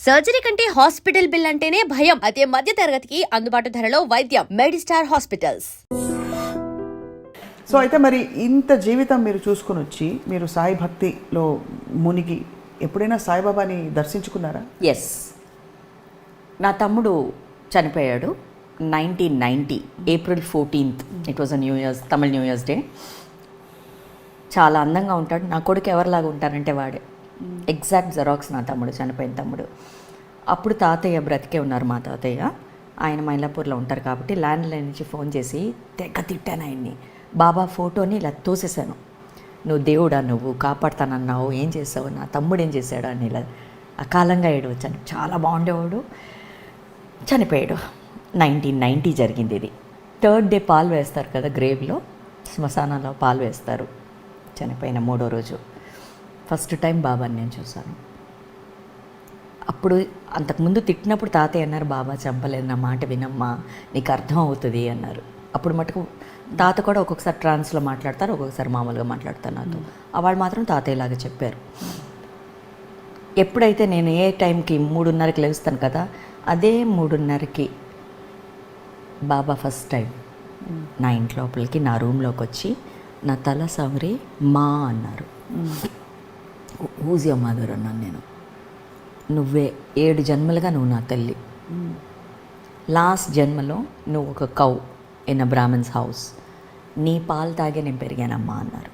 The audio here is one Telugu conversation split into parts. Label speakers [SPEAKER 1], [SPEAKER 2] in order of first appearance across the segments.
[SPEAKER 1] సర్జరీ కంటే హాస్పిటల్ బిల్ అంటేనే భయం. అదే మధ్య తరగతికి అందుబాటు ధరలో వైద్యం. Medistar hospitals.
[SPEAKER 2] సో అయితే మరి ఇంత జీవితం మీరు చూసుకుని వచ్చి మీరు సాయి భక్తిలో మునిగి ఎప్పుడైనా సాయిబాబాని దర్శించుకున్నారా?
[SPEAKER 3] ఎస్, నా తమ్ముడు చనిపోయాడు 1990 April 14th. It was new years, Tamil new years day. చాలా అందంగా ఉంటాడు. నా కొడుకు ఎవరిలాగా ఉంటారంటే వాడే ఎగ్జాక్ట్ జెరాక్స్ నా తమ్ముడు, చనిపోయిన తమ్ముడు. అప్పుడు తాతయ్య బ్రతికే ఉన్నారు. మా తాతయ్య ఆయన మైలాపూర్లో ఉంటారు కాబట్టి ల్యాండ్ లైన్ నుంచి ఫోన్ చేసి తెగ తిట్టాను ఆయన్ని. బాబా ఫోటోని ఇలా తోసేశాను. నువ్వు దేవుడా, నువ్వు కాపాడుతానన్నావు, ఏం చేసావు, నా తమ్ముడు ఏం చేశాడు అని ఇలా అకాలంగా ఏడవచ్చాను. చాలా బాగుండేవాడు, చనిపోయాడు. 1990 జరిగింది ఇది. 3rd డే పాలు వేస్తారు కదా గ్రేవ్లో, శ్మశానంలో పాలు వేస్తారు. చనిపోయిన 3వ రోజు ఫస్ట్ టైం బాబాని నేను చూశాను. అప్పుడు అంతకుముందు తిట్టినప్పుడు తాతయ్య అన్నారు, బాబా చంపలేదు, నా మాట వినమ్మా, నీకు అర్థం అవుతుంది అన్నారు. అప్పుడు మటుకు తాత కూడా ఒక్కొక్కసారి ట్రాన్స్లో మాట్లాడతారు, ఒక్కొక్కసారి మామూలుగా మాట్లాడతారు నాతో. వాళ్ళు మాత్రం తాతయ్యలాగా చెప్పారు. ఎప్పుడైతే నేను ఏ టైంకి 3:30కి లేస్తాను కదా, అదే 3:30కి బాబా ఫస్ట్ టైం నా ఇంటి లోపలికి, నా రూమ్లోకి వచ్చి నా తల సవరి మా అన్నారు. హూజ్ యువర్ మదర్ అన్నాను నేను. నువ్వే 7 జన్మలుగా నువ్వు నా తల్లి. లాస్ట్ జన్మలో నువ్వు ఒక cow in a Brahmans house, నీ పాలు తాగే నేను పెరిగానమ్మా అన్నారు.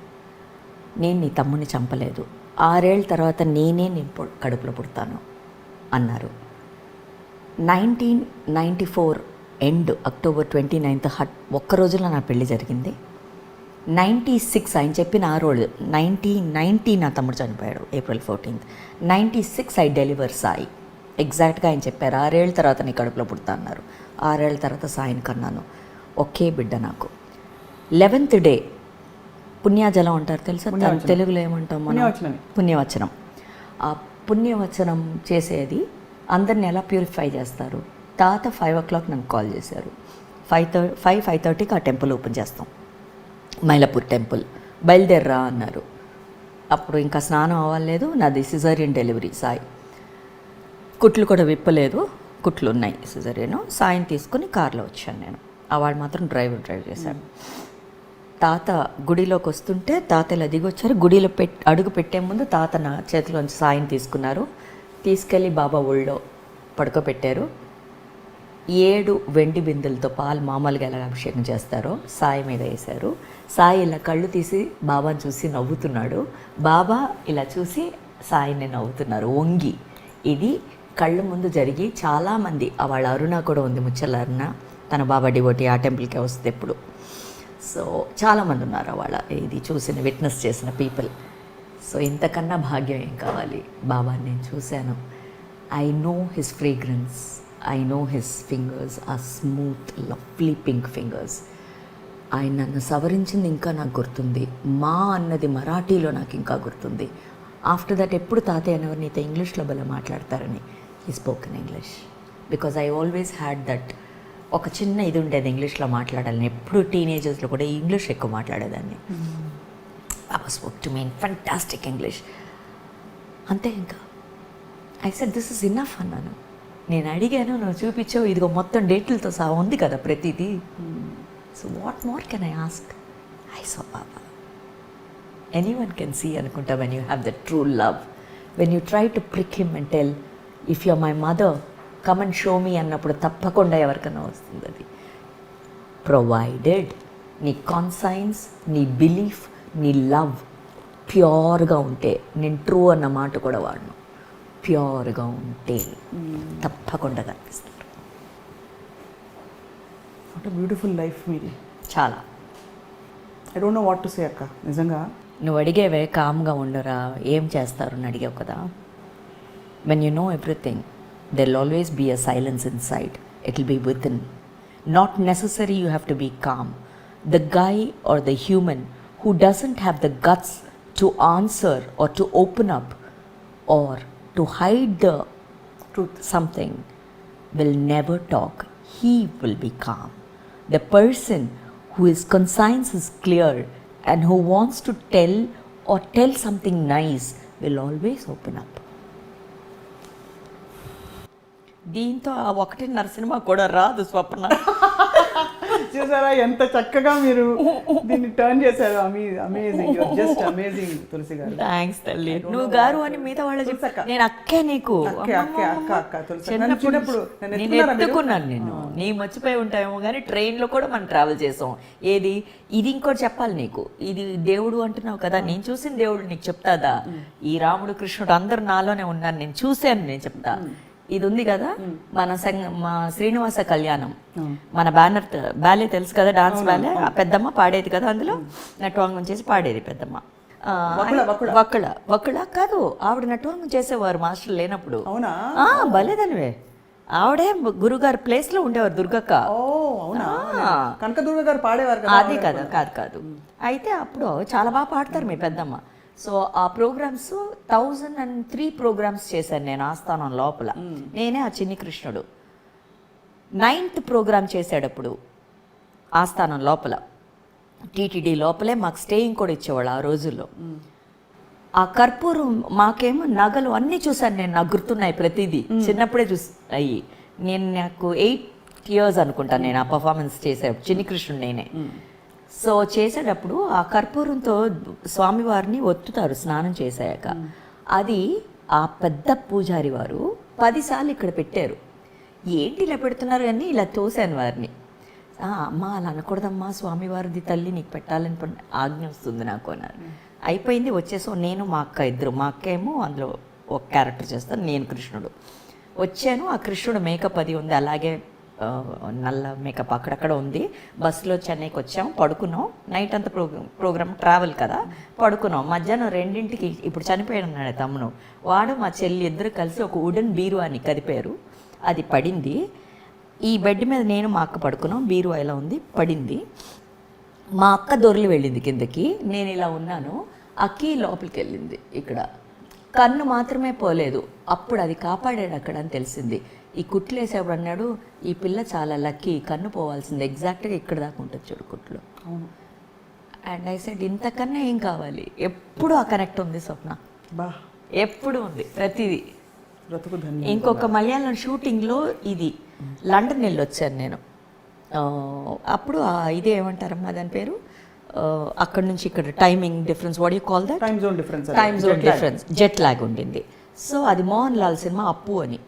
[SPEAKER 3] నేను నీ తమ్ముని చంపలేదు, 6 ఏళ్ళ తర్వాత నేనే నీ కడుపులో పుడతాను అన్నారు. 1994 ఎండ్ October 29th ఒక్క రోజులో నా పెళ్లి జరిగింది. 96 ఆయన చెప్పిన ఆ రోజు 1990 నా తమ్ముడు చనిపోయాడు April 14th. 96 I deliver Sai. ఎగ్జాక్ట్గా ఆయన చెప్పారు, 6 ఏళ్ళ తర్వాత నీ కడుపులో పుడతా అన్నారు. 6 ఏళ్ళ తర్వాత సాయిని కన్నాను. ఒకే బిడ్డ నాకు. 11th డే పుణ్యాజలం అంటారు తెలుసా, తెలుగులో ఏమంటాం మనం? పుణ్యవచనం. ఆ పుణ్యవచనం చేసేది అందరిని ఎలా ప్యూరిఫై చేస్తారు. తాత 5 o'clock నన్ను కాల్ చేశారు. 5:30కి ఆ టెంపుల్ ఓపెన్ చేస్తాం, మైలాపూర్ టెంపుల్, బయలుదేర్రా అన్నారు. అప్పుడు ఇంకా స్నానం అవ్వలేదు, నాది సిజేరియన్ డెలివరీ. సాయి కుట్లు కూడా విప్పలేదు, కుట్లు ఉన్నాయి సిజేరియన్. సాయిని తీసుకుని కార్లో వచ్చాను నేను. వాళ్ళు మాత్రం డ్రైవ్ చేశాడు. తాత గుడిలోకి వస్తుంటే తాత ఇలా దిగి వచ్చారు. గుడిలో అడుగు పెట్టే ముందు తాత నా చేతిలోంచి సాయిని తీసుకున్నారు, తీసుకెళ్ళి బాబా ఒళ్ళో పడుకోబెట్టారు. 7 వెండి బిందెలతో పాలు మామూలుగా ఎలా అభిషేకం చేస్తారో సాయి మీద వేశారు. సాయి ఇలా కళ్ళు తీసి బాబాని చూసి నవ్వుతున్నాడు. బాబా ఇలా చూసి సాయిని నవ్వుతున్నారు వంగి. ఇది కళ్ళ ముందు జరిగి చాలామంది, వాళ్ళ అరుణ కూడా ఉంది, ముచ్చల అరుణ, తన బాబా డివోటీ, ఆ టెంపుల్కే వస్తుంది ఎప్పుడు. సో చాలామంది ఉన్నారు వాళ్ళ ఇది చూసిన, విట్నెస్ చేసిన పీపుల్. సో ఇంతకన్నా భాగ్యం ఏం కావాలి. బాబాని నేను చూశాను. I know his fragrance, I know his fingers are smooth lovely pink fingers. ఆయన నన్ను సవరించింది ఇంకా నాకు గుర్తుంది. మా అన్నది మరాఠీలో నాకు ఇంకా గుర్తుంది. ఆఫ్టర్ దట్ ఎప్పుడు తాతయ్య అనేవారు, నీతో ఇంగ్లీష్లో భలే మాట్లాడతారని. He spoken English because I always had that ఒక చిన్న ఇది ఉండేది, ఇంగ్లీష్లో మాట్లాడాలని. ఎప్పుడు టీనేజర్స్లో కూడా ఇంగ్లీష్ ఎక్కువ మాట్లాడేదాన్ని. Baba spoke to me in fantastic English. అంతే. ఇంకా I said this is enough అన్నాను. నేను అడిగాను, నువ్వు చూపించావు, ఇదిగో మొత్తం డేట్లతో సహా ఉంది కదా ప్రతిదీ. So what more can I ask? I saw Baba. Anyone can see అనుకుంటా when you have the true love. When you try to prick him and tell if you are my mother come and show me అన్నప్పుడు తప్పకుండా ఎవరికైనా వస్తుంది అది. ప్రొవైడెడ్ నీ కాన్సైన్స్, నీ బిలీఫ్, నీ లవ్ ప్యూర్గా ఉంటే, నేను ట్రూ అన్న మాట కూడా వాడను, ప్యూర్గా ఉంటే తప్పకుండా కనిపిస్తారు.
[SPEAKER 2] వాట్ ఎ బ్యూటిఫుల్ లైఫ్ మీది.
[SPEAKER 3] చాలా.
[SPEAKER 2] I don't know what to say అక్క. నిజంగా
[SPEAKER 3] నువ్వు అడిగేవే కామ్గా ఉండరా, ఏం చేస్తారు అని అడిగావు కదా. When you know everything, there will always be a silence inside. It will be within. Not necessary you have to be calm. The guy or the human who doesn't have the guts to answer or to open up or to hide the truth, something, will never talk. He will be calm. The person who his conscience is clear and who wants to tell or tell something nice will always open up. దీంతో ఆ 1:30 సినిమా కూడా రాదు స్వప్న.
[SPEAKER 2] చూసారా ఎంత చక్కగా మీరు దీన్ని టర్న్ చేశారు. అమేజింగ్, జస్ట్ అమేజింగ్ తులసి గారు.
[SPEAKER 3] థ్యాంక్స్ తల్లి. నువ్వు గారు అని మిగతా వాళ్ళు చెప్పాక నేను అక్కే నీకు
[SPEAKER 2] చిన్నప్పుడు
[SPEAKER 3] నేను ఎత్తుకున్నాను నిన్ను. నీ మర్చిపోయి ఉంటాయేమో కానీ ట్రైన్లో కూడా మనం ట్రావెల్ చేసాం. ఏది ఇది ఇంకోటి చెప్పాలి నీకు, ఇది దేవుడు అంటున్నావు కదా, నేను చూసిన దేవుడు నీకు చెప్తాదా? ఈ రాముడు కృష్ణుడు అందరు నాలోనే ఉన్నారు, నేను చూశాను, నేను చెప్తా. ఇది ఉంది కదా మన మా శ్రీనివాస కళ్యాణం, మన బ్యాలే తెలుసు కదా, డాన్స్ బ్యాలే. ఆ పెద్దమ్మ పాడేది కదా, అందులో నటవాంగం చేసి పాడేది పెద్దమ్మ. వక్కుళ కాదు, ఆవిడ నటవాంగం చేసేవారు మాస్టర్ లేనప్పుడు. భలేదనివే. ఆవిడే గురుగారు ప్లేస్ లో ఉండేవారు, దుర్గక్క.
[SPEAKER 2] కనకదుర్గ గారు పాడేవారు.
[SPEAKER 3] అది కదా, కాదు. అయితే అప్పుడు చాలా బాగా పాడతారు మీ పెద్దమ్మ. సో ఆ ప్రోగ్రామ్స్ 1003 ప్రోగ్రామ్స్ చేశాను నేను ఆస్థానం లోపల. నేనే ఆ చిన్ని కృష్ణుడు 9th ప్రోగ్రామ్ చేసేటప్పుడు ఆస్థానం లోపల టీటీడీ లోపలే మాకు స్టేయింగ్ కూడా ఇచ్చేవాళ్ళు ఆ రోజుల్లో. ఆ కర్పూరం మాకేమో నగలు అన్నీ చూసాను నేను, నాకు గుర్తున్నాయి ప్రతిదీ. చిన్నప్పుడే అయ్యి నాకు 8 years అనుకుంటాను నేను ఆ పర్ఫార్మెన్స్ చేసేటప్పుడు, చిన్ని కృష్ణుడు నేనే. సో చేసేటప్పుడు ఆ కర్పూరంతో స్వామివారిని ఒత్తుతారు స్నానం చేసాక. అది ఆ పెద్ద పూజారి వారు 10 సార్లు ఇక్కడ పెట్టారు. ఏంటి ఇలా పెడుతున్నారు అని ఇలా తోసాను వారిని. అమ్మ అలా అనకూడదమ్మా, స్వామివారిది తల్లి నీకు పెట్టాలని ఆజ్ఞ వస్తుంది నాకు అన్నారు. అయిపోయింది, వచ్చేసాం నేను మా అక్క ఇద్దరు. మా అక్క ఏమో అందులో ఒక క్యారెక్టర్ చేస్తాను, నేను కృష్ణుడు. వచ్చాను, ఆ కృష్ణుడు మేకప్ అది ఉంది, అలాగే నల్ల మేకప్ అక్కడక్కడ ఉంది. బస్సులో చెన్నైకి వచ్చాం, పడుకున్నాం. నైట్ అంతా ప్రోగ్రామ్ ట్రావెల్ కదా, పడుకున్నాం. మధ్యాహ్నం 2ంటికి ఇప్పుడు చనిపోయాడు ఉన్నాడు తమ్ముడు, వాడు మా చెల్లి ఇద్దరు కలిసి ఒక వుడెన్ బీరువాని కదిపారు. అది పడింది. ఈ బెడ్ మీద నేను మా అక్క పడుకున్నాం, బీరువా ఇలా ఉంది, పడింది. మా అక్క దొర్లి వెళ్ళింది కిందకి, నేను ఇలా ఉన్నాను. అక్కి లోపలికి వెళ్ళింది. ఇక్కడ కన్ను మాత్రమే పోలేదు. అప్పుడు అది కాపాడాడు అక్కడ అని తెలిసింది. ఈ కుట్లు వేసేప్పుడు అన్నాడు, ఈ పిల్ల చాలా లక్కీ, కన్ను పోవాల్సింది ఎగ్జాక్ట్గా ఇక్కడ దాకా ఉంటుంది చూడు కుట్లు. అండ్ ఐ సెడ్ ఇంతకన్నా ఏం కావాలి? ఎప్పుడు ఆ కనెక్ట్ ఉంది స్వప్న, ఎప్పుడు ఉంది ప్రతిదీ. ఇంకొక మలయాళం షూటింగ్లో ఇది లండన్ వెళ్ళి వచ్చాను నేను. అప్పుడు ఇది ఏమంటారమ్మా దాని పేరు, అక్కడ నుంచి ఇక్కడ timing difference, what you call that? Time zone difference, jet lag ఉండింది. సో అది మోహన్ లాల్ సినిమా అప్పు అని.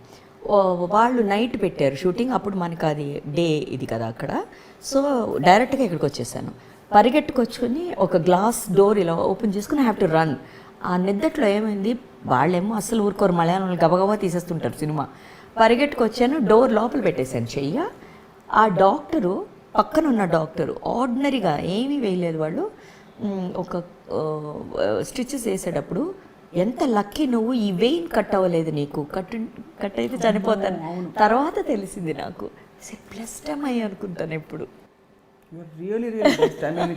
[SPEAKER 3] వాళ్ళు నైట్ పెట్టారు షూటింగ్, అప్పుడు మనకు అది డే ఇది కదా అక్కడ. సో డైరెక్ట్గా ఇక్కడికి వచ్చేసాను. పరిగెట్టుకొచ్చుకొని ఒక గ్లాస్ డోర్ ఇలా ఓపెన్ చేసుకుని హ్యావ్ టు రన్. ఆ నిద్దట్లో ఏమైంది, వాళ్ళేమో అసలు ఊరుకోరు, మలయాళంలో గబగబా తీసేస్తుంటారు సినిమా. పరిగెట్టుకొచ్చాను, డోర్ లోపల పెట్టేశాను చెయ్య. ఆ డాక్టరు, పక్కన ఉన్న డాక్టరు ఆర్డినరీగా ఏమీ వేయలేదు. వాళ్ళు ఒక స్టిచెస్ వేసేటప్పుడు, ఎంత లక్కీ నువ్వు, ఈ వెయిన్ కట్ అవ్వలేదు నీకు, కట్ అయితే చనిపోతాను. తర్వాత తెలిసింది నాకు, ప్లస్టమ్ అయ్యి అనుకుంటాను ఎప్పుడు.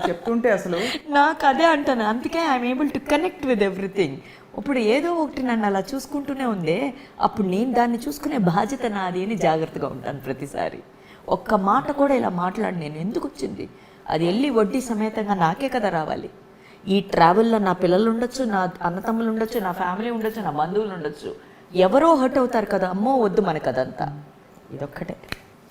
[SPEAKER 2] చెప్తుంటే అసలు
[SPEAKER 3] నాకు అదే అంటాను. అందుకే I'm able to connect with everything. ఇప్పుడు ఏదో ఒకటి నన్ను అలా చూసుకుంటూనే ఉందే, అప్పుడు నేను దాన్ని చూసుకునే బాధ్యత నాది అని జాగ్రత్తగా ఉంటాను ప్రతిసారి. ఒక్క మాట కూడా ఇలా మాట్లాడి నేను ఎందుకు వచ్చింది, అది వెళ్ళి వడ్డీ సమేతంగా నాకే కదా రావాలి. ఈ ట్రావెల్లో నా పిల్లలు ఉండొచ్చు, నా అన్నతమ్ములు ఉండొచ్చు, నా ఫ్యామిలీ ఉండొచ్చు, నా బంధువులు ఉండొచ్చు, ఎవరో హర్ట్ అవుతారు కదా, అమ్మో వద్దు మనకు అదంతా. ఇదొక్కటే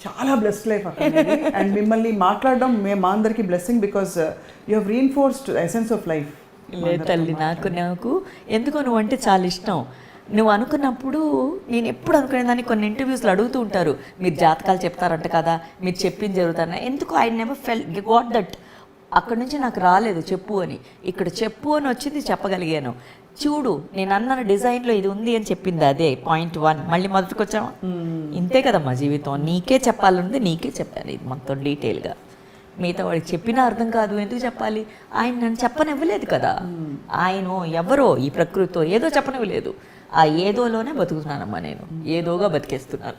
[SPEAKER 2] చాలా బ్లెస్డ్ లైఫ్ అక్కడ. అండ్ మిమ్మల్ని మాట్లాడడం మా అందరికీ blessing, because you have reinforced essence of life.
[SPEAKER 3] లేదు తల్లి, నాకు ఎందుకో నువ్వు అంటే చాలా ఇష్టం. నువ్వు అనుకున్నప్పుడు నేను ఎప్పుడు అనుకునేదాన్ని, కొన్ని ఇంటర్వ్యూస్లో అడుగుతూ ఉంటారు, మీరు జాతకాలు చెప్తారంట కదా, మీరు చెప్పింది జరుగుతారా, ఎందుకు ఐ నెవర్ గాట్ దట్. అక్కడి నుంచి నాకు రాలేదు చెప్పు అని, ఇక్కడ చెప్పు అని వచ్చింది, చెప్పగలిగాను. చూడు నేను అన్న డిజైన్లో ఇది ఉంది అని చెప్పింది, అదే పాయింట్ 1. మళ్ళీ మొదటికి వచ్చామా? ఇంతే కదమ్మా జీవితం, నీకే చెప్పాలంటే నీకే చెప్పాలి ఇది మొత్తం డీటెయిల్గా. మిగతా వాడికి చెప్పినా అర్థం కాదు, ఎందుకు చెప్పాలి? ఆయన నన్ను చెప్పనివ్వలేదు కదా, ఆయన ఎవరో ఈ ప్రకృతితో ఏదో చెప్పనివ్వలేదు. ఆ ఏదోలోనే బతుకుతున్నానమ్మా నేను, ఏదోగా బతికేస్తున్నాను.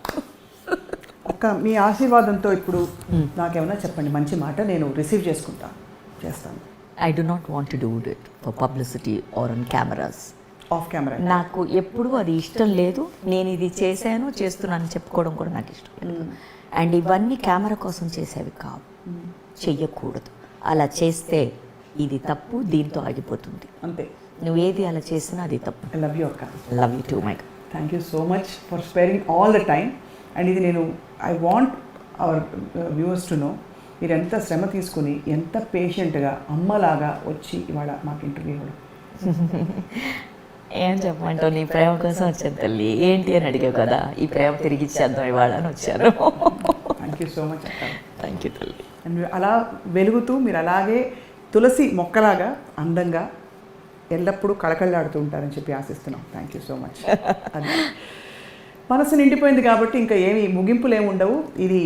[SPEAKER 2] అక్క మీ ఆశీర్వాదంతో ఇప్పుడు నాకేమైనా చెప్పండి, మంచి మాట, నేను రిసీవ్ చేస్తాను.
[SPEAKER 3] I do not want to do it for publicity are on cameras.
[SPEAKER 2] Of camera
[SPEAKER 3] నాకు ఎప్పుడూ అది ఇష్టం లేదు. నేను ఇది చేశాను, చేస్తున్నాను చెప్పుకోవడం కూడా నాకు ఇష్టం లేదు. అండ్ ఇవన్నీ కెమెరా కోసం చేసేవి కావు, చెయ్యకూడదు. అలా చేస్తే ఇది తప్పు, దీంతో ఆగిపోతుంది
[SPEAKER 2] అంతే.
[SPEAKER 3] నువ్వు ఏది అలా చేసినా అది తప్పు.
[SPEAKER 2] ఐ లవ్ యూ అక్క.
[SPEAKER 3] Love you two my.
[SPEAKER 2] Thank you so much for sparing all the time. And ఇది నేను I want our viewers to know, మీరు ఎంత శ్రమ తీసుకుని ఎంత పేషెంట్గా అమ్మలాగా వచ్చి ఇవాళ మాకు ఇంటర్వ్యూ ఇవ్వడం.
[SPEAKER 3] ఏం చెప్పమంటావు, నీ ప్రేమ కోసం వచ్చాను తల్లి, ఏంటి అని అడిగావు కదా, ఈ ప్రేమ తిరిగి ఇచ్చేద్దాం ఇవాళ అని వచ్చాను.
[SPEAKER 2] థ్యాంక్ యూ సో మచ్ అక్క.
[SPEAKER 3] థ్యాంక్ యూ తల్లి.
[SPEAKER 2] అండ్ మీరు అలా వెలుగుతూ మీరు అలాగే తులసి మొక్కలాగా అందంగా ఎల్లప్పుడూ కళకళలాడుతూ ఉంటారని చెప్పి ఆశిస్తున్నాం. Thank you so much. అది మనసు నిండిపోయింది కాబట్టి ఇంకా ఏమి ముగింపులు ఏమి ఉండవు, ఇది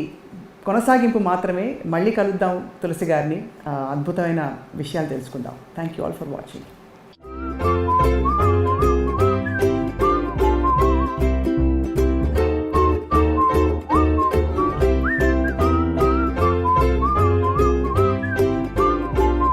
[SPEAKER 2] కొనసాగింపు మాత్రమే. మళ్ళీ కలుద్దాం తులసి గారిని, అద్భుతమైన విషయాలు తెలుసుకుందాం. Thank you all for watching.